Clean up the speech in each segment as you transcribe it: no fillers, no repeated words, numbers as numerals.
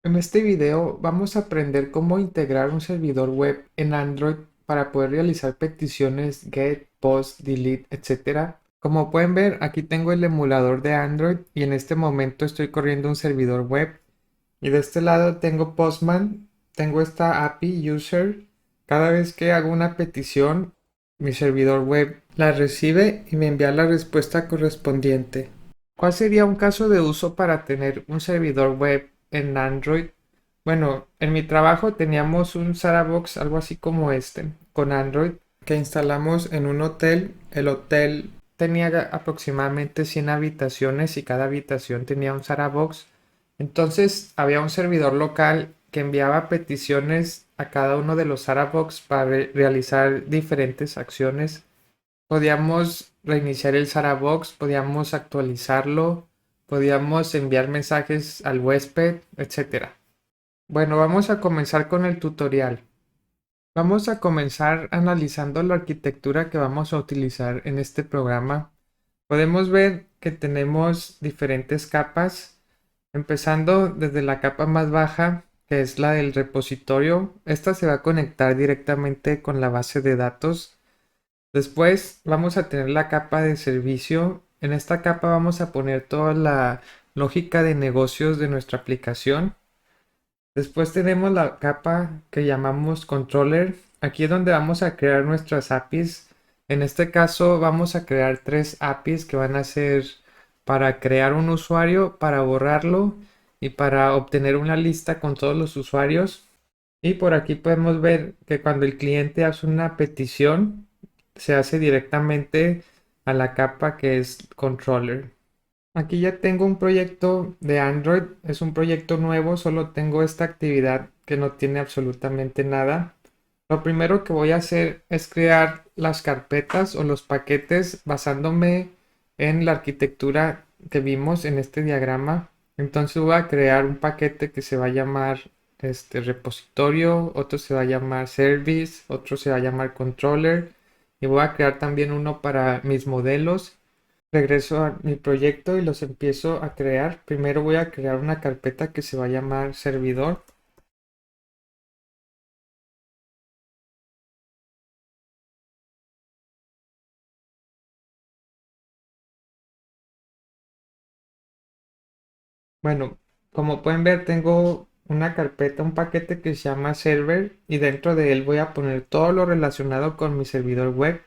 En este video vamos a aprender cómo integrar un servidor web en Android para poder realizar peticiones GET, POST, DELETE, etc. Como pueden ver, aquí tengo el emulador de Android y en este momento estoy corriendo un servidor web. Y de este lado tengo Postman, tengo esta API User. Cada vez que hago una petición, mi servidor web la recibe y me envía la respuesta correspondiente. ¿Cuál sería un caso de uso para tener un servidor web en Android? Bueno, en mi trabajo teníamos un Sarabox, algo así como este, con Android, que instalamos en un hotel. El hotel tenía aproximadamente 100 habitaciones y cada habitación tenía un Sarabox. Entonces había un servidor local que enviaba peticiones a cada uno de los Sarabox para realizar diferentes acciones. Podíamos reiniciar el Sarabox, podíamos actualizarlo, podíamos enviar mensajes al huésped, etcétera. Bueno, vamos a comenzar con el tutorial. Vamos a comenzar analizando la arquitectura que vamos a utilizar en este programa. Podemos ver que tenemos diferentes capas, empezando desde la capa más baja, que es la del repositorio. Esta se va a conectar directamente con la base de datos. Después vamos a tener la capa de servicio. En esta capa vamos a poner toda la lógica de negocios de nuestra aplicación. Después tenemos la capa que llamamos controller. Aquí es donde vamos a crear nuestras APIs. En este caso vamos a crear tres APIs que van a ser para crear un usuario, para borrarlo y para obtener una lista con todos los usuarios. Y por aquí podemos ver que cuando el cliente hace una petición, se hace directamente a la capa que es controller. Aquí ya tengo un proyecto de Android, es un proyecto nuevo, solo tengo esta actividad que no tiene absolutamente nada. Lo primero que voy a hacer es crear las carpetas o los paquetes basándome en la arquitectura que vimos en este diagrama. Entonces voy a crear un paquete que se va a llamar repositorio, otro se va a llamar service, otro se va a llamar controller y voy a crear también uno para mis modelos. Regreso a mi proyecto y los empiezo a crear. Primero voy a crear una carpeta que se va a llamar servidor. Bueno, como pueden ver, tengo una carpeta, un paquete que se llama server y dentro de él voy a poner todo lo relacionado con mi servidor web.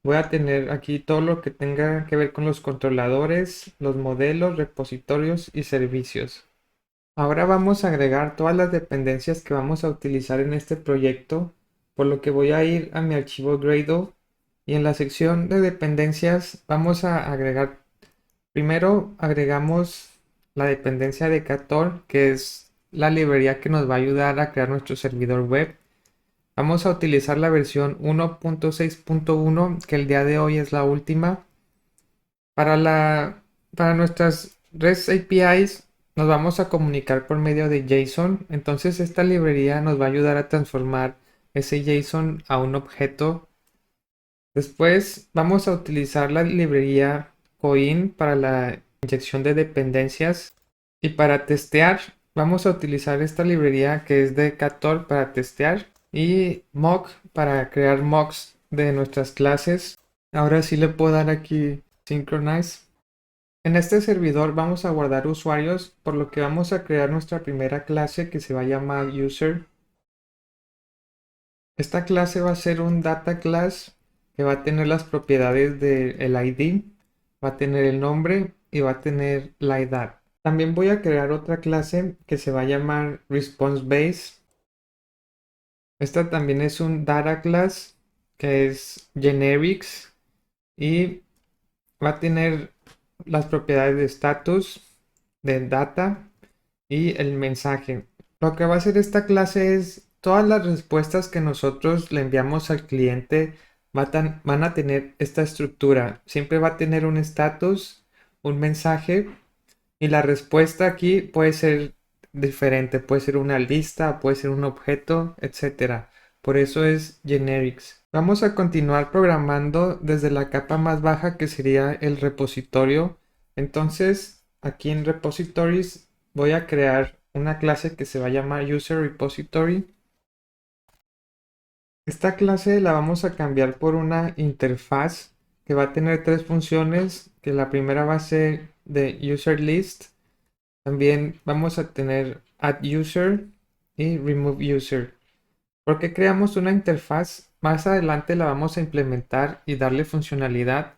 Voy a tener aquí todo lo que tenga que ver con los controladores, los modelos, repositorios y servicios. Ahora vamos a agregar todas las dependencias que vamos a utilizar en este proyecto, por lo que voy a ir a mi archivo Gradle y en la sección de dependencias vamos a agregar. Primero agregamos la dependencia de Cator, que es la librería que nos va a ayudar a crear nuestro servidor web. Vamos a utilizar la versión 1.6.1, que el día de hoy es la última. Para nuestras REST APIs nos vamos a comunicar por medio de JSON. Entonces esta librería nos va a ayudar a transformar ese JSON a un objeto. Después vamos a utilizar la librería Coin para la inyección de dependencias y para testear vamos a utilizar esta librería que es de Cator para testear y mock para crear mocks de nuestras clases. Ahora sí le puedo dar aquí Synchronize. En este servidor vamos a guardar usuarios, por lo que vamos a crear nuestra primera clase que se va a llamar User. Esta clase va a ser un data class que va a tener las propiedades del ID, va a tener el nombre y va a tener la edad. También voy a crear otra clase que se va a llamar Response Base. Esta también es un data class que es generics y va a tener las propiedades de status, de data y el mensaje. Lo que va a hacer esta clase es todas las respuestas que nosotros le enviamos al cliente van a tener esta estructura. Siempre va a tener un status, un mensaje y la respuesta aquí puede ser diferente. Puede ser una lista, puede ser un objeto, etcétera. Por eso es generics. Vamos a continuar programando desde la capa más baja que sería el repositorio. Entonces, aquí en repositories voy a crear una clase que se va a llamar User Repository. Esta clase la vamos a cambiar por una interfaz que va a tener tres funciones, que la primera va a ser de User List. También vamos a tener Add User y Remove User. ¿Por qué creamos una interfaz? Más adelante la vamos a implementar y darle funcionalidad.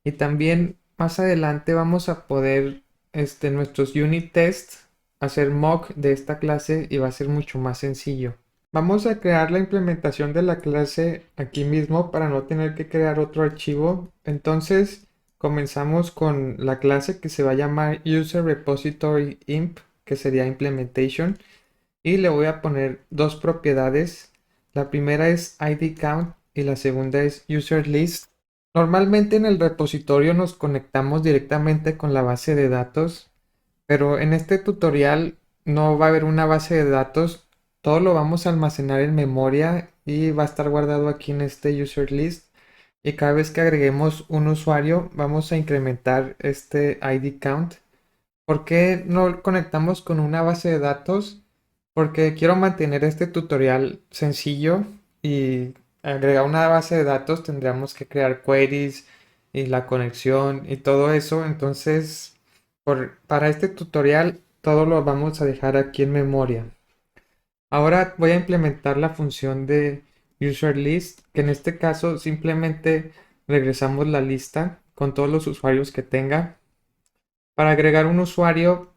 Y también más adelante vamos a poder, nuestros unit tests, hacer mock de esta clase y va a ser mucho más sencillo. Vamos a crear la implementación de la clase aquí mismo para no tener que crear otro archivo. Entonces comenzamos con la clase que se va a llamar User Repository Imp, que sería Implementation. Y le voy a poner dos propiedades. La primera es ID count y la segunda es user list. Normalmente en el repositorio nos conectamos directamente con la base de datos, pero en este tutorial no va a haber una base de datos. Todo lo vamos a almacenar en memoria y va a estar guardado aquí en este user list. Y cada vez que agreguemos un usuario, vamos a incrementar este ID count. ¿Por qué no conectamos con una base de datos? Porque quiero mantener este tutorial sencillo y agregar una base de datos tendríamos que crear queries y la conexión y todo eso. Entonces, para este tutorial todo lo vamos a dejar aquí en memoria. Ahora voy a implementar la función de userList, que en este caso simplemente regresamos la lista con todos los usuarios que tenga. Para agregar un usuario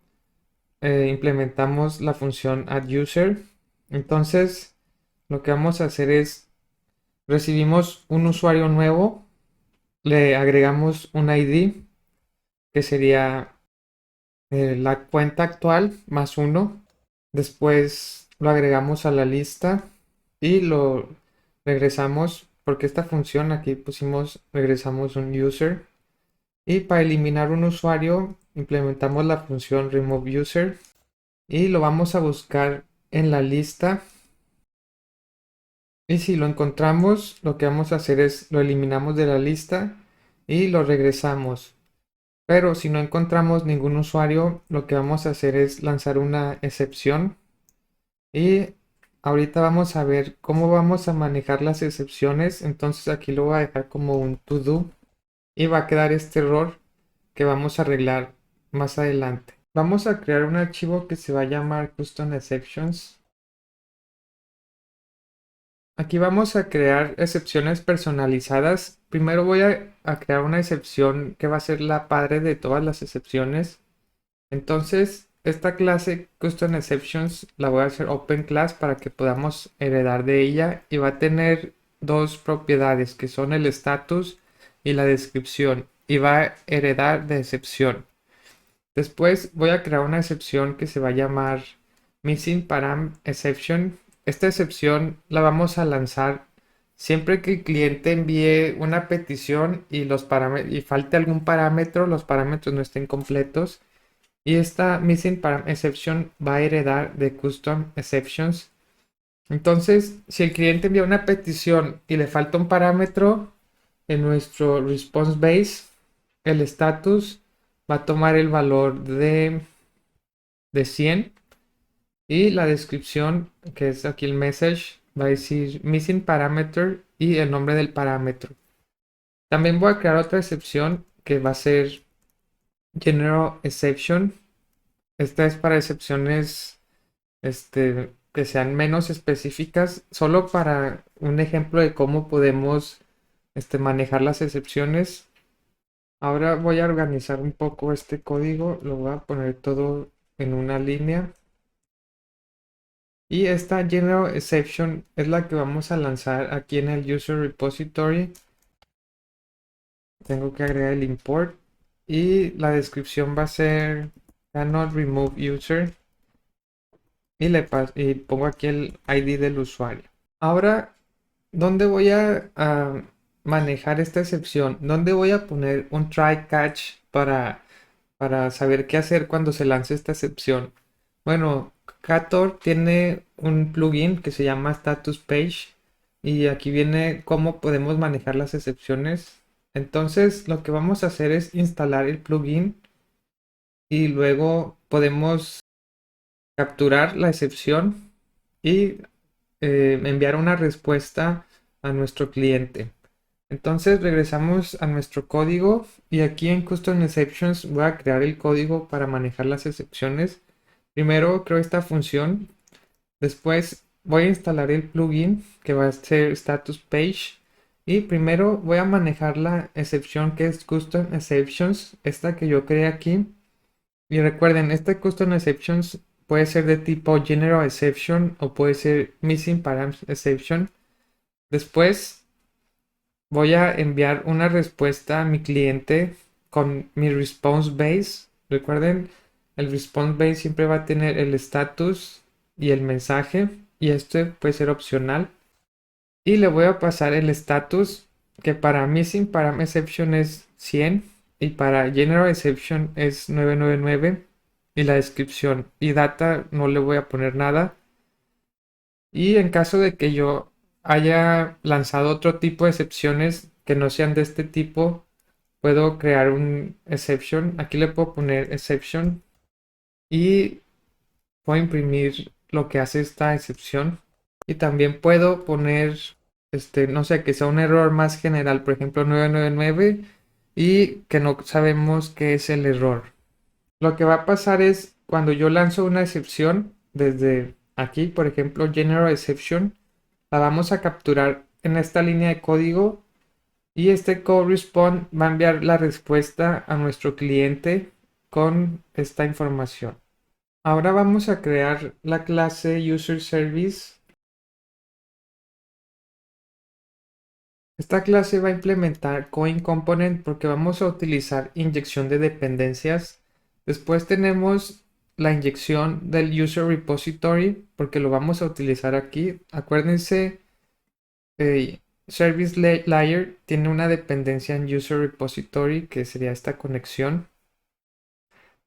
implementamos la función addUser. Entonces, lo que vamos a hacer es, recibimos un usuario nuevo, le agregamos un ID, que sería la cuenta actual más uno. Después lo agregamos a la lista y lo regresamos, porque esta función aquí pusimos, regresamos un user. Y para eliminar un usuario, implementamos la función remove user. Y lo vamos a buscar en la lista y si lo encontramos lo que vamos a hacer es lo eliminamos de la lista y lo regresamos, pero si no encontramos ningún usuario lo que vamos a hacer es lanzar una excepción y ahorita vamos a ver cómo vamos a manejar las excepciones. Entonces aquí lo voy a dejar como un to do y va a quedar este error que vamos a arreglar más adelante. Vamos a crear un archivo que se va a llamar custom exceptions. Aquí vamos a crear excepciones personalizadas. Primero voy a crear una excepción que va a ser la padre de todas las excepciones. Entonces, esta clase Custom Exceptions la voy a hacer Open Class para que podamos heredar de ella y va a tener dos propiedades que son el status y la descripción y va a heredar de excepción. Después voy a crear una excepción que se va a llamar Missing Param Exception. Esta excepción la vamos a lanzar siempre que el cliente envíe una petición y y falte algún parámetro, los parámetros no estén completos. Y esta Missing Param Exception va a heredar de Custom Exceptions. Entonces, si el cliente envía una petición y le falta un parámetro en nuestro response base, el status va a tomar el valor de 100 y la descripción, que es aquí el message, va a decir missing parameter y el nombre del parámetro. También voy a crear otra excepción que va a ser general exception. Esta es para excepciones que sean menos específicas, solo para un ejemplo de cómo podemos manejar las excepciones. Ahora voy a organizar un poco este código, lo voy a poner todo en una línea. Y esta general exception es la que vamos a lanzar aquí en el user repository. Tengo que agregar el import y la descripción va a ser cannot remove user y pongo aquí el ID del usuario. Ahora, ¿dónde voy a manejar esta excepción? ¿Dónde voy a poner un try catch para saber qué hacer cuando se lance esta excepción? Bueno, Ktor tiene un plugin que se llama Status Page y aquí viene cómo podemos manejar las excepciones. Entonces, lo que vamos a hacer es instalar el plugin y luego podemos capturar la excepción y enviar una respuesta a nuestro cliente. Entonces regresamos a nuestro código y aquí en Custom Exceptions voy a crear el código para manejar las excepciones. Primero creo esta función, después voy a instalar el plugin que va a ser Status Page y primero voy a manejar la excepción que es Custom Exceptions, esta que yo creé aquí. Y recuerden, este Custom Exceptions puede ser de tipo General Exception o puede ser Missing Params Exception. Después voy a enviar una respuesta a mi cliente con mi response base. Recuerden, el response base siempre va a tener el status y el mensaje y este puede ser opcional. Y le voy a pasar el status que para Missing Param Exception es 100 y para General Exception es 999 y la descripción y data no le voy a poner nada. Y en caso de que yo haya lanzado otro tipo de excepciones que no sean de este tipo, puedo crear un exception. Aquí le puedo poner exception y puedo imprimir lo que hace esta excepción. Y también puedo poner, no sé, que sea un error más general, por ejemplo 999 y que no sabemos qué es el error. Lo que va a pasar es cuando yo lanzo una excepción desde aquí, por ejemplo, General Exception, la vamos a capturar en esta línea de código y este code response va a enviar la respuesta a nuestro cliente con esta información. Ahora vamos a crear la clase User Service. Esta clase va a implementar Coin Component porque vamos a utilizar inyección de dependencias. Después tenemos la inyección del User Repository porque lo vamos a utilizar aquí. Acuérdense, Service Layer tiene una dependencia en User Repository que sería esta conexión.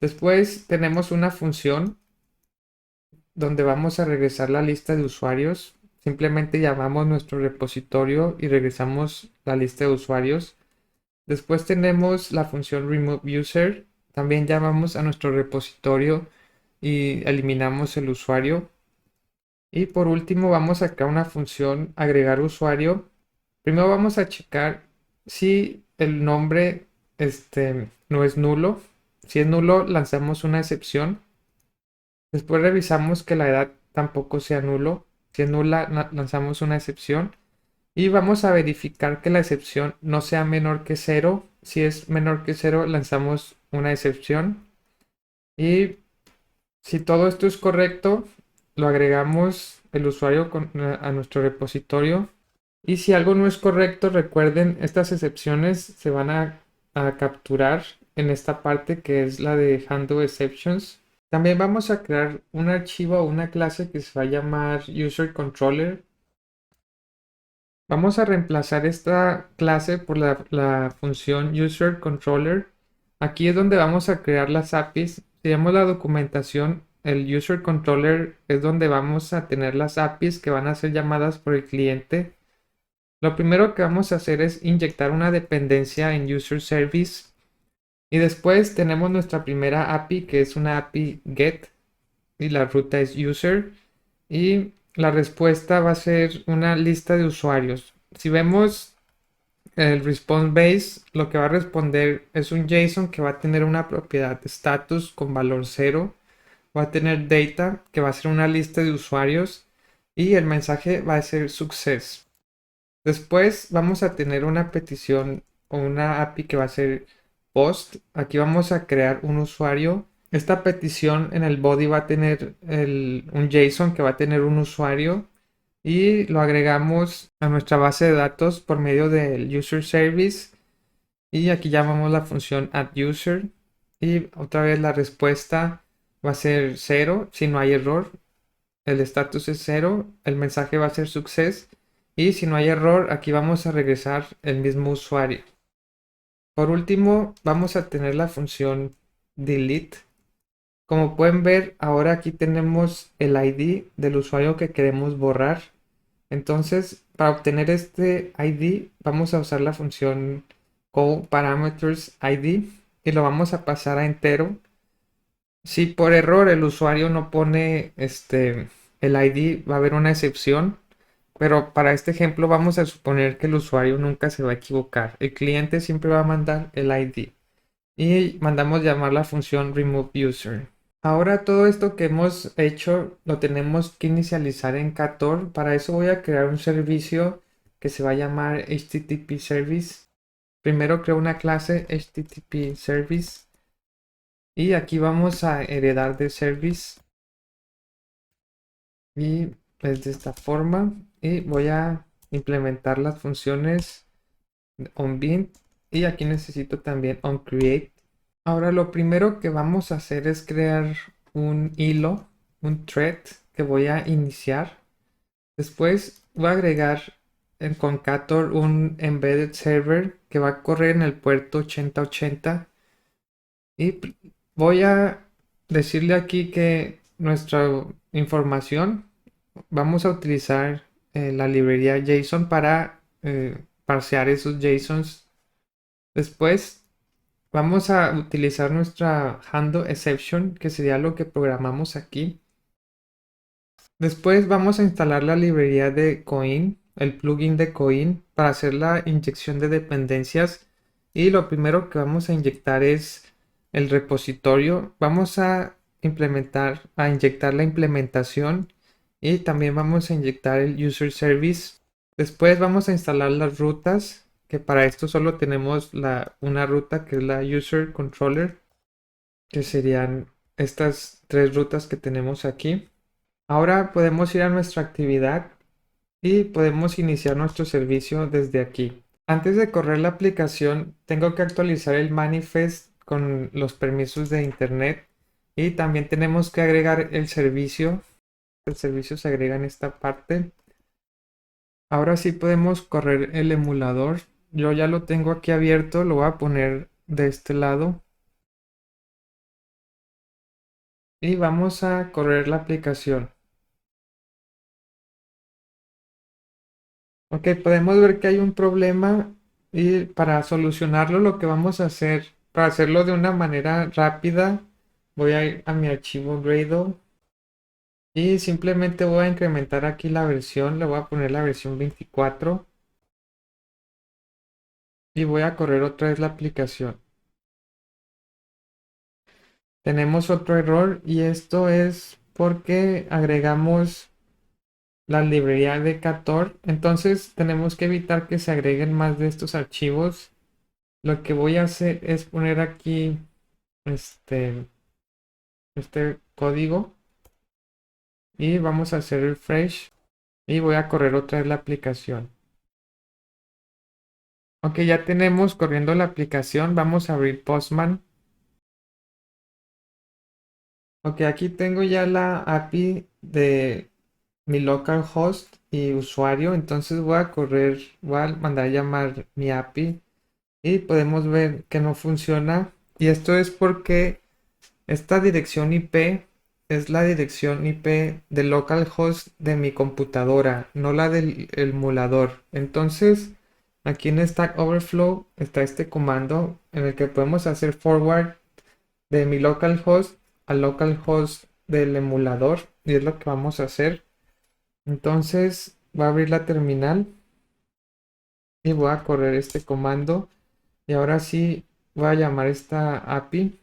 Después tenemos una función donde vamos a regresar la lista de usuarios. Simplemente llamamos nuestro repositorio y regresamos la lista de usuarios. Después tenemos la función remove user. También llamamos a nuestro repositorio y eliminamos el usuario. Y por último vamos a crear una función agregar usuario. Primero vamos a checar si el nombre no es nulo. Si es nulo, lanzamos una excepción. Después revisamos que la edad tampoco sea nulo. Si es nula, lanzamos una excepción. Y vamos a verificar que la excepción no sea menor que 0. Si es menor que 0, lanzamos una excepción. Y si todo esto es correcto, lo agregamos el usuario a nuestro repositorio. Y si algo no es correcto, recuerden, estas excepciones se van a capturar en esta parte que es la de handle exceptions. También vamos a crear un archivo o una clase que se va a llamar user controller. Vamos a reemplazar esta clase por la función user controller. Aquí es donde vamos a crear las APIs. Si vemos la documentación, el user controller es donde vamos a tener las APIs que van a ser llamadas por el cliente. Lo primero que vamos a hacer es inyectar una dependencia en user service y después tenemos nuestra primera API que es una API get y la ruta es user y la respuesta va a ser una lista de usuarios. Si vemos el response base, lo que va a responder es un JSON que va a tener una propiedad status con valor 0, va a tener data que va a ser una lista de usuarios y el mensaje va a ser success. Después vamos a tener una petición o una API que va a ser post. Aquí vamos a crear un usuario. Esta petición en el body va a tener un JSON que va a tener un usuario y lo agregamos a nuestra base de datos por medio del user service y aquí llamamos la función addUser y otra vez la respuesta va a ser 0 si no hay error, el status es 0, el mensaje va a ser success y si no hay error aquí vamos a regresar el mismo usuario. Por último vamos a tener la función delete. Como pueden ver, ahora aquí tenemos el ID del usuario que queremos borrar. Entonces, para obtener este ID, vamos a usar la función callParameters ID y lo vamos a pasar a entero. Si por error el usuario no pone el ID, va a haber una excepción. Pero para este ejemplo vamos a suponer que el usuario nunca se va a equivocar. El cliente siempre va a mandar el ID. Y mandamos llamar la función remove user. Ahora todo esto que hemos hecho lo tenemos que inicializar en Ktor. Para eso voy a crear un servicio que se va a llamar HTTP Service. Primero creo una clase HTTP Service y aquí vamos a heredar de service y es de esta forma y voy a implementar las funciones onBeam y aquí necesito también onCreate. Ahora lo primero que vamos a hacer es crear un hilo, un thread que voy a iniciar. Después voy a agregar en Concator un embedded server que va a correr en el puerto 8080 y voy a decirle aquí que nuestra información vamos a utilizar la librería JSON para parsear esos JSONs. Después vamos a utilizar nuestra handle exception, que sería lo que programamos aquí. Después vamos a instalar la librería de Coin, el plugin de Coin, para hacer la inyección de dependencias. Y lo primero que vamos a inyectar es el repositorio. Vamos a inyectar la implementación y también vamos a inyectar el user service. Después vamos a instalar las rutas, que para esto solo tenemos una ruta que es la user controller, que serían estas tres rutas que tenemos aquí. Ahora podemos ir a nuestra actividad y podemos iniciar nuestro servicio desde aquí. Antes de correr la aplicación, tengo que actualizar el manifest con los permisos de internet y también tenemos que agregar el servicio. El servicio se agrega en esta parte. Ahora sí podemos correr el emulador. Yo ya lo tengo aquí abierto, lo voy a poner de este lado y vamos a correr la aplicación. Ok, podemos ver que hay un problema y para solucionarlo lo que vamos a hacer, para hacerlo de una manera rápida, voy a ir a mi archivo Gradle y simplemente voy a incrementar aquí la versión, le voy a poner la versión 24 y voy a correr otra vez la aplicación. Tenemos otro error y esto es porque agregamos la librería de Ktor, entonces tenemos que evitar que se agreguen más de estos archivos. Lo que voy a hacer es poner aquí este, este código y vamos a hacer refresh y voy a correr otra vez la aplicación. Ok, ya tenemos corriendo la aplicación. Vamos a abrir Postman. Ok, aquí tengo ya la API de mi localhost y usuario. Entonces voy a mandar a llamar mi API y podemos ver que no funciona. Y esto es porque esta dirección IP es la dirección IP del localhost de mi computadora, no la del emulador. Entonces, aquí en Stack Overflow está este comando en el que podemos hacer forward de mi localhost al localhost del emulador y es lo que vamos a hacer. Entonces, va a abrir la terminal y voy a correr este comando y ahora sí voy a llamar esta API.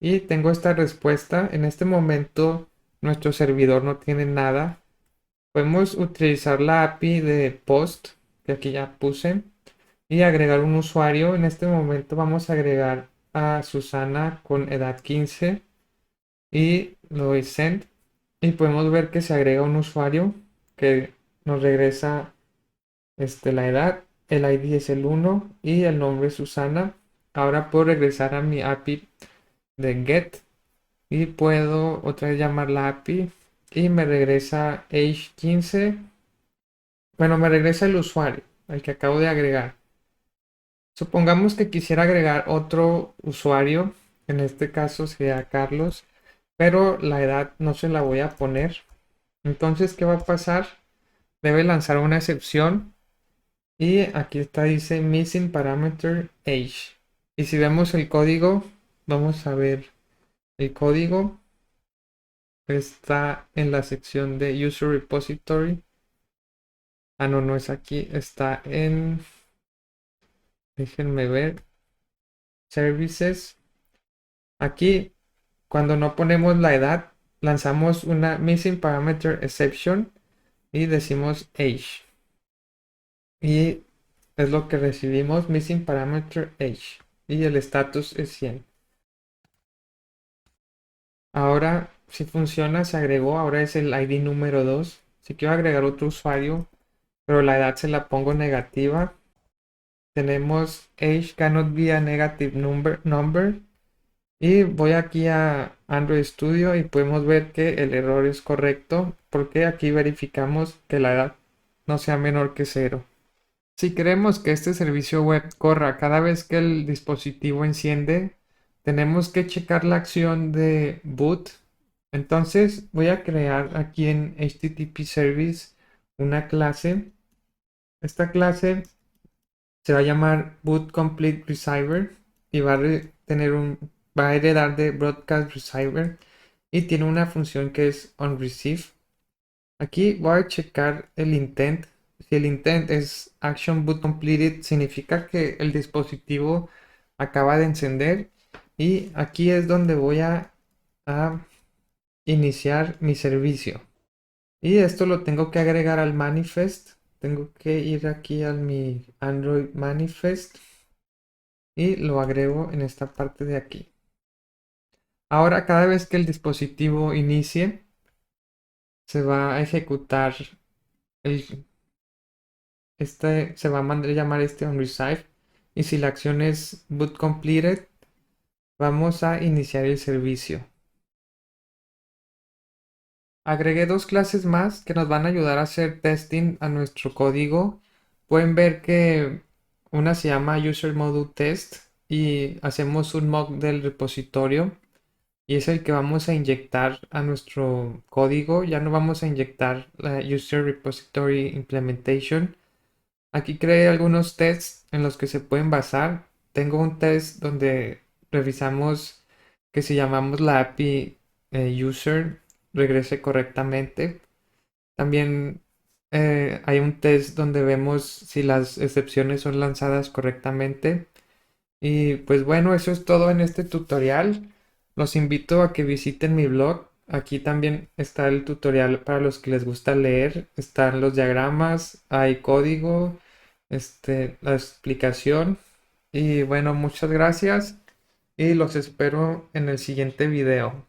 Y tengo esta respuesta. En este momento nuestro servidor no tiene nada. Podemos utilizar la API de post que aquí ya puse y agregar un usuario. En este momento vamos a agregar a Susana con edad 15 y lo doy send y podemos ver que se agrega un usuario que nos regresa la edad. El ID es el 1 y el nombre es Susana. Ahora puedo regresar a mi API de get y puedo otra vez llamar la API y me regresa age 15. Bueno, me regresa el usuario, el que acabo de agregar. Supongamos que quisiera agregar otro usuario, en este caso sería Carlos, pero la edad no se la voy a poner. Entonces, ¿qué va a pasar? Debe lanzar una excepción y aquí está, dice missing parameter age. Y si vemos el código, vamos a ver El código está en la sección de User Repository. Ah, no, no es aquí. Está en, déjenme ver, Services. Aquí, cuando no ponemos la edad, lanzamos una Missing Parameter Exception y decimos age. Y es lo que recibimos, Missing Parameter Age. Y el status es 100. Ahora, si funciona, se agregó. Ahora es el ID número 2. Si quiero agregar otro usuario, pero la edad se la pongo negativa, tenemos age cannot be a negative number. Y voy aquí a Android Studio y podemos ver que el error es correcto porque aquí verificamos que la edad no sea menor que 0. Si queremos que este servicio web corra cada vez que el dispositivo enciende, tenemos que checar la acción de boot. Entonces voy a crear aquí en HTTP Service una clase. Esta clase se va a llamar boot complete receiver y va a heredar de broadcast receiver y tiene una función que es onReceive. Aquí voy a checar el intent. Si el intent es action boot completed, significa que el dispositivo acaba de encender. Y aquí es donde voy a iniciar mi servicio. Y esto lo tengo que agregar al manifest. Tengo que ir aquí a mi Android manifest y lo agrego en esta parte de aquí. Ahora, cada vez que el dispositivo inicie, se va a ejecutar el se va a mandar a llamar onReceive y si la acción es boot completed, vamos a iniciar el servicio. Agregué dos clases más que nos van a ayudar a hacer testing a nuestro código. Pueden ver que una se llama User Module Test y hacemos un mock del repositorio y es el que vamos a inyectar a nuestro código. Ya no vamos a inyectar la User Repository Implementation. Aquí creé algunos tests en los que se pueden basar. Tengo un test donde revisamos que si llamamos la API user regrese correctamente. También hay un test donde vemos si las excepciones son lanzadas correctamente. Y pues bueno, eso es todo en este tutorial. Los invito a que visiten mi blog. Aquí también está el tutorial para los que les gusta leer. Están los diagramas, hay código, la explicación. Y bueno, muchas gracias y los espero en el siguiente video.